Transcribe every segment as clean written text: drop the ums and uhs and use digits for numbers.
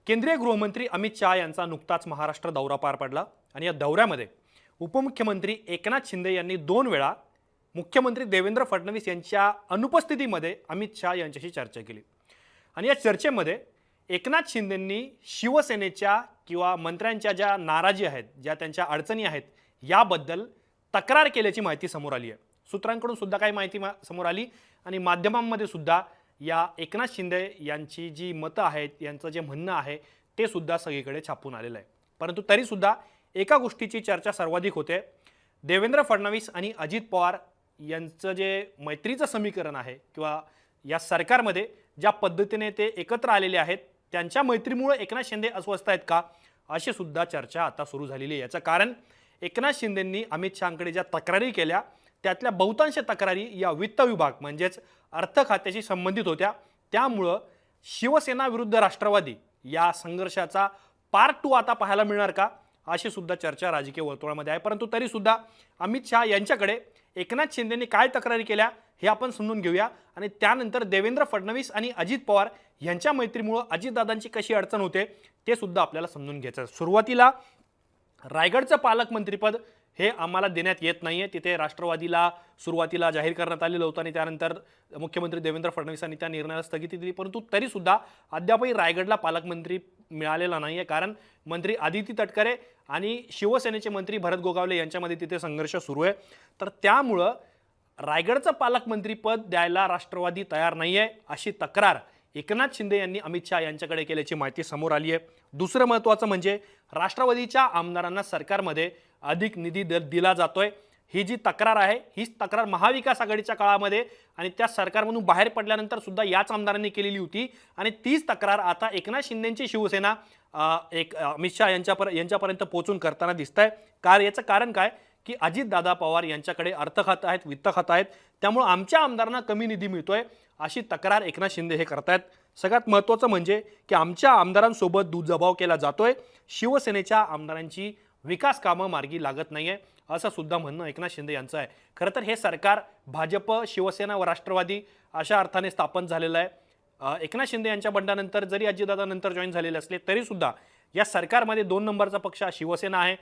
केंद्रीय गृहमंत्री अमित शहा यांचा नुकताच महाराष्ट्र दौरा पार पडला आणि या दौऱ्यामध्ये उपमुख्यमंत्री एकनाथ शिंदे यांनी 2 वेळा मुख्यमंत्री देवेंद्र फडणवीस यांच्या अनुपस्थितीमध्ये अमित शहा यांच्याशी चर्चा केली। आणि या चर्चेमध्ये एकनाथ शिंदेंनी शिवसेनेच्या किंवा मंत्र्यांच्या ज्या नाराजी आहेत, ज्या त्यांच्या अडचणी आहेत याबद्दल तक्रार केल्याची माहिती समोर आली आहे। सूत्रांकडून सुद्धा काही माहिती समोर आली आणि माध्यमांमध्ये सुद्धा या एकनाथ शिंदे यांची जी मतं आहेत, यांचं जे म्हणणं आहे ते सुद्धा सगळीकडे छापून आलेलं आहे। परंतु तरी सुद्धा एका गोष्टीची चर्चा सर्वाधिक होते, देवेंद्र फडणवीस आणि अजित पवार यांचं जे मैत्रीचं समीकरण आहे किंवा या सरकारमध्ये ज्या पद्धतीने ते एकत्र आलेले आहेत त्यांच्या मैत्रीमुळे एकनाथ शिंदे अस्वस्थ आहेत का, अशी सुद्धा चर्चा आता सुरू झालेली आहे। याचं कारण एकनाथ शिंदेंनी अमित शहांकडे ज्या तक्रारी केल्या त्यातल्या बहुतांश तक्रारी या वित्त विभाग म्हणजेच अर्थ खात्याशी संबंधित होत्या। त्यामुळं शिवसेना विरुद्ध राष्ट्रवादी या संघर्षाचा पार्ट 2 आता पाहायला मिळणार का, अशी सुद्धा चर्चा राजकीय वर्तुळामध्ये आहे। परंतु तरी सुद्धा अमित शहा यांच्याकडे एकनाथ शिंदेंनी काय तक्रारी केल्या हे आपण समजून घेऊया आणि त्यानंतर देवेंद्र फडणवीस आणि अजित पवार यांच्या मैत्रीमुळे अजितदादांची कशी अडचण होते ते सुद्धा आपल्याला समजून घ्यायचं आहे। सुरुवातीला रायगडचं पालकमंत्रीपद हे आम्हाला देण्यात येत नाहीये, तिथे राष्ट्रवादीला सुरुवातीला जाहीर करण्यात आलेलं होतं आणि त्यानंतर मुख्यमंत्री देवेंद्र फडणवीसांनी त्या निर्णयाला स्थगिती दिली। परंतु तरी सुद्धा अद्यापही रायगडला पालकमंत्री मिळालेला नाहीये, कारण मंत्री आदिती तटकरे आणि शिवसेनेचे मंत्री भरत गोगावले यांच्यामध्ये तिथे संघर्ष सुरू आहे। तर त्यामुळं रायगडचं पालकमंत्रीपद द्यायला राष्ट्रवादी तयार नाहीये, अशी तक्रार एकनाथ शिंदे यांनी अमित शहा यांच्याकडे केल्याची माहिती समोर आली आहे। दुसरं महत्त्वाचं म्हणजे राष्ट्रवादीच्या आमदारांना सरकारमध्ये अधिक निधी दिला जातोय, ही जी तक्रार आहे हीच तक्रार महाविकास आघाडीच्या काळामध्ये आणि त्या सरकारमधून बाहेर पडल्यानंतर सुद्धा याच आमदारांनी केलेली होती आणि तीच तक्रार आता एकनाथ शिंदेंची शिवसेना अमित शहा यांच्यापर्यंत पोहोचून करताना दिसत आहे। याचं कारण काय की अजितदादा पवार यांच्याकडे अर्थ खातं आहेत, वित्त खातं आहेत, त्यामुळे आमच्या आमदारांना कमी निधी मिळतोय अशी तक्रार एकनाथ शिंदे हे करतायत। सगळ्यात महत्त्वाचं म्हणजे की आमच्या आमदारांसोबत दुजाभाव केला जातोय, शिवसेनेच्या आमदारांची विकास कामं मार्गी लागत नाहीये, असं सुद्धा म्हणणं एकनाथ शिंदे यांचं आहे। खरं तर हे सरकार भाजप, शिवसेना व राष्ट्रवादी अशा अर्थाने स्थापन झालेलं आहे। एकनाथ शिंदे यांच्या बंडानंतर जरी अजितदादा नंतर जॉईन झालेले असले तरी सुद्धा या सरकारमध्ये 2 नंबरचा पक्ष शिवसेना आहे,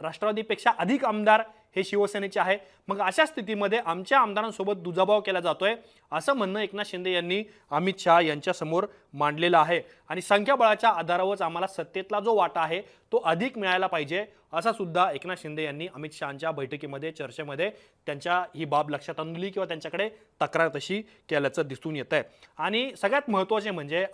राष्ट्रवादीपेक्षा अधिक आमदार हे शिवसेनेचे आहे। मग अशा स्थितीमध्ये आमच्या आमदारांसोबत दुजाभाव केला जातोय असं म्हणणं एकनाथ शिंदे यांनी अमित शहा यांच्या समोर मांडलेलं आहे आणि संख्याबळाच्या आधारावर आम्हाला सत्तेतला जो वाटा आहे तो अधिक मिळायला पाहिजे असा सुद्धा एकनाथ शिंदे यांनी अमित शहांच्या बैठकीमध्ये चर्चेमध्ये त्यांच्या ही बाब लक्षात आणली किंवा त्यांच्याकडे तक्रार तशी केल्याचं दिसून येत आहे। आणि सगळ्यात महत्त्वाचे म्हणजे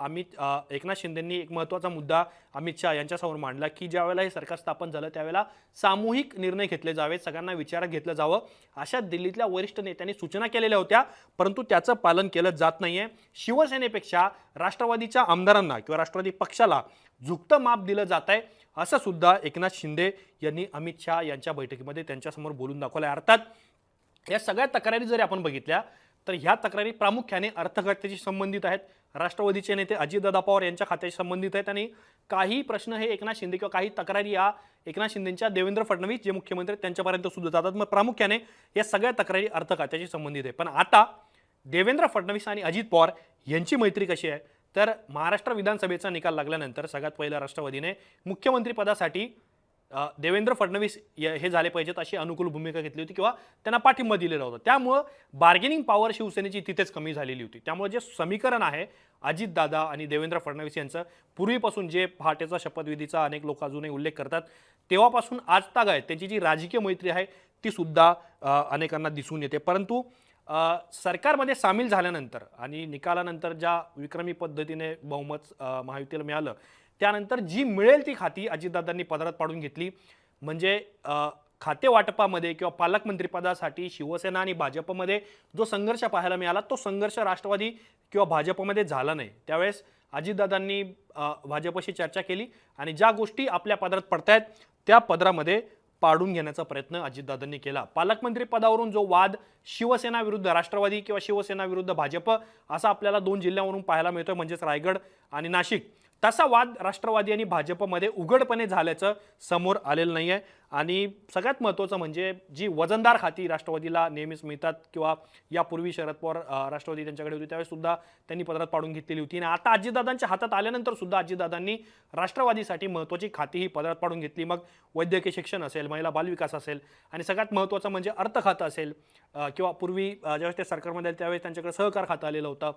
एकनाथ शिंदेंनी एक महत्त्वाचा मुद्दा अमित शहा यांच्यासमोर मांडला की ज्यावेळेला हे सरकार स्थापन झालं त्यावेळेला सामूहिक निर्णय घेतले जावेत, सगळ्यांना विचारात घेतलं जावं अशा दिल्लीतल्या वरिष्ठ नेत्यांनी सूचना केलेल्या होत्या, परंतु त्याचं पालन केलं जात नाहीये। शिवसेनेपेक्षा राष्ट्रवादीच्या आमदारांना किंवा राष्ट्रवादी पक्षाला झुकतं माप दिलं जात आहे असं सुद्धा एकनाथ शिंदे यांनी अमित शहा यांच्या बैठकीमध्ये त्यांच्यासमोर बोलून दाखवलं आहे। अर्थात या सगळ्या तक्रारी जरी आपण बघितल्या तर ह्या तक्रारी प्रामुख्याने अर्थ खात्याशी संबंधित आहेत, राष्ट्रवादीचे नेते अजितदादा पवार यांच्या खात्याशी संबंधित आहेत आणि काही प्रश्न हे एकनाथ शिंदे किंवा काही तक्रारी या एकनाथ शिंदेंच्या देवेंद्र फडणवीस जे मुख्यमंत्री त्यांच्यापर्यंत सुद्धा जातात। मग प्रामुख्याने या सगळ्या तक्रारी अर्थ खात्याशी संबंधित आहे। पण आता देवेंद्र फडणवीस आणि अजित पवार यांची मैत्री कशी आहे तर महाराष्ट्र विधानसभेचा निकाल लागल्यानंतर सगळ्यात पहिल्या राष्ट्रवादीने मुख्यमंत्री पदासाठी देवेंद्र फडणवीस हे झाले पाहिजेत अशी अनुकूल भूमिका घेतली होती किंवा त्यांना पाठिंबा दिलेला होता। त्यामुळे बार्गेनिंग पॉवर शिवसेनेची तिथेच कमी झालेली होती। त्यामुळे जे समीकरण आहे अजितदादा आणि देवेंद्र फडणवीस यांचं पूर्वीपासून जे पहाटेचा शपथविधीचा अनेक लोक अजूनही उल्लेख करतात तेव्हापासून आज ताग आहे त्यांची जी राजकीय मैत्री आहे ती सुद्धा अनेकांना दिसून येते। परंतु सरकारमध्ये सामील झाल्यानंतर आणि निकालानंतर ज्या विक्रमी पद्धतीने बहुमत महायुतीला मिळालं त्यानंतर जी मिळेल ती खाती अजितदादांनी पदरात पाडून घेतली। म्हणजे खाते वाटपामध्ये किंवा पालकमंत्रीपदासाठी शिवसेना आणि भाजपमध्ये जो संघर्ष पाहायला मिळाला तो संघर्ष राष्ट्रवादी किंवा भाजपमध्ये झाला नाही। त्यावेळेस अजितदादांनी भाजपशी चर्चा केली आणि ज्या गोष्टी आपल्या पदरात पडतायत त्या पदरामध्ये पाडून घेण्याचा प्रयत्न अजितदादांनी केला। पालकमंत्री पदावरून जो वाद शिवसेना विरुद्ध राष्ट्रवादी किंवा शिवसेना विरुद्ध भाजप असा आपल्याला 2 जिल्ह्यांवरून पाहायला मिळतोय म्हणजेच रायगड आणि नाशिक, तसा वाद राष्ट्रवादी आणि भाजपमध्ये उघडपणे झाल्याचं समोर आलेलं नाही आहे. आणि सगळ्यात महत्त्वाचं म्हणजे जी वजनदार खाती राष्ट्रवादीला नेहमीच मिळतात किंवा यापूर्वी शरद पवार राष्ट्रवादी त्यांच्याकडे होती त्यावेळेस सुद्धा त्यांनी पदरात पाडून घेतलेली होती आणि आता अजितदादांच्या हातात आल्यानंतर सुद्धा अजितदादांनी राष्ट्रवादीसाठी महत्त्वाची खाती ही पदरात पाडून घेतली. मग वैद्यकीय शिक्षण असेल, महिला बालविकास असेल आणि सगळ्यात महत्त्वाचं म्हणजे अर्थ खातं असेल किंवा पूर्वी ज्यावेळेस ते सरकारमध्ये आले त्यावेळेस त्यांच्याकडे सहकार खातं आलेलं होतं.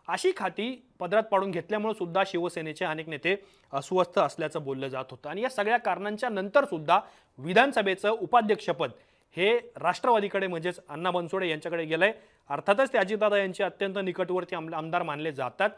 अशी खाती पदरात पाडून घेतल्यामुळे सुद्धा शिवसेनेचे अनेक नेते अस्वस्थ असल्याचं बोललं जात होतं. आणि या सगळ्या कारणांच्या नंतर सुद्धा विधानसभेचं उपाध्यक्षपद हे राष्ट्रवादीकडे म्हणजेच अण्णा बनसोडे यांच्याकडे गेलंय. अर्थातच ते अजितदादा यांचे अत्यंत निकटवर्ती आमदार मानले जातात.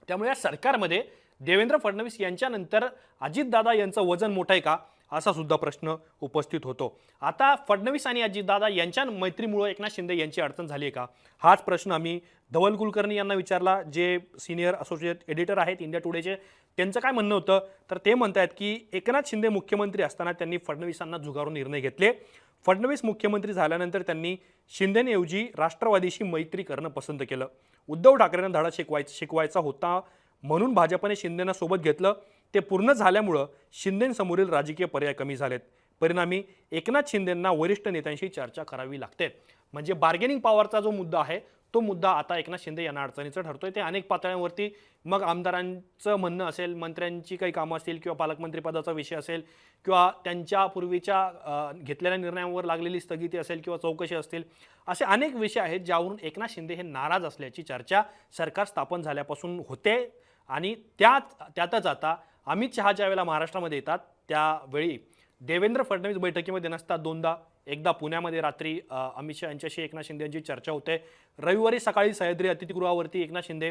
त्यामुळे या सरकारमध्ये देवेंद्र फडणवीस यांच्यानंतर अजितदादा यांचं वजन मोठं आहे का असा सुद्धा प्रश्न उपस्थित होतो. आता फडणवीस आणि अजितदादा यांच्या मैत्रीमुळे एकनाथ शिंदे यांची अडचण झाली आहे का हाच प्रश्न आम्ही धवल कुलकर्णी यांना विचारला, जे सिनियर असोसिएट एडिटर आहेत इंडिया टुडेचे. त्यांचं काय म्हणणं होतं तर ते म्हणतात की एकनाथ शिंदे मुख्यमंत्री असताना त्यांनी फडणवीसांना झुगारून निर्णय घेतले. फडणवीस मुख्यमंत्री झाल्यानंतर त्यांनी शिंदेऐवजी राष्ट्रवादीशी मैत्री करणं पसंत केलं. उद्धव ठाकरेंना धडा शिकवायचा होता म्हणून भाजपने शिंदेना सोबत घेतलं. ते पूर्ण झाल्यामुळं शिंदेंसमोरील राजकीय पर्याय कमी झालेत. परिणामी एकनाथ शिंदेंना वरिष्ठ नेत्यांशी चर्चा करावी लागते. म्हणजे बार्गेनिंग पॉवरचा जो मुद्दा आहे तो मुद्दा आता एकनाथ शिंदे यांना अडचणीचं ठरतोय. ते अनेक पातळ्यांवरती मग आमदारांचं म्हणणं असेल, मंत्र्यांची काही कामं असतील किंवा पालकमंत्रीपदाचा विषय असेल किंवा त्यांच्या पूर्वीच्या घेतलेल्या निर्णयांवर लागलेली स्थगिती असेल किंवा चौकशी असतील, असे अनेक विषय आहेत ज्यावरून एकनाथ शिंदे हे नाराज असल्याची चर्चा सरकार स्थापन झाल्यापासून होते. आणि त्यातच आता अमित शहा ज्या वेळेला महाराष्ट्रामध्ये येतात त्यावेळी देवेंद्र फडणवीस बैठकीमध्ये नसतात दोनदा. एकदा पुण्यामध्ये रात्री अमित शहा यांच्याशी एकनाथ शिंदे यांची चर्चा होते. रविवारी सकाळी सह्याद्री अतिथीगृहावरती एकनाथ शिंदे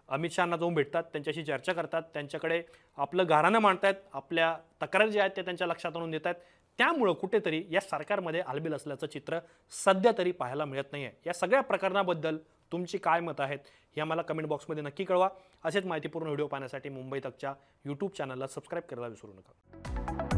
अमित शहांना जाऊन भेटतात, त्यांच्याशी चर्चा करतात, त्यांच्याकडे आपलं गाऱ्हाणं मांडतायत, आपल्या तक्रारी ज्या आहेत त्या त्यांच्या लक्षात आणून देत आहेत. त्यामुळं कुठेतरी या सरकारमध्ये आलबेल असल्याचं चित्र सध्या तरी पाहायला मिळत नाही आहे. या सगळ्या प्रकरणाबद्दल तुमची काय मतं आहेत हे आम्हाला कमेंट बॉक्समध्ये नक्की कळवा. असेच माहितीपूर्ण व्हिडिओ पाहण्यासाठी मुंबई तकच्या यूट्यूब चॅनलला सबस्क्राईब करायला विसरू नका.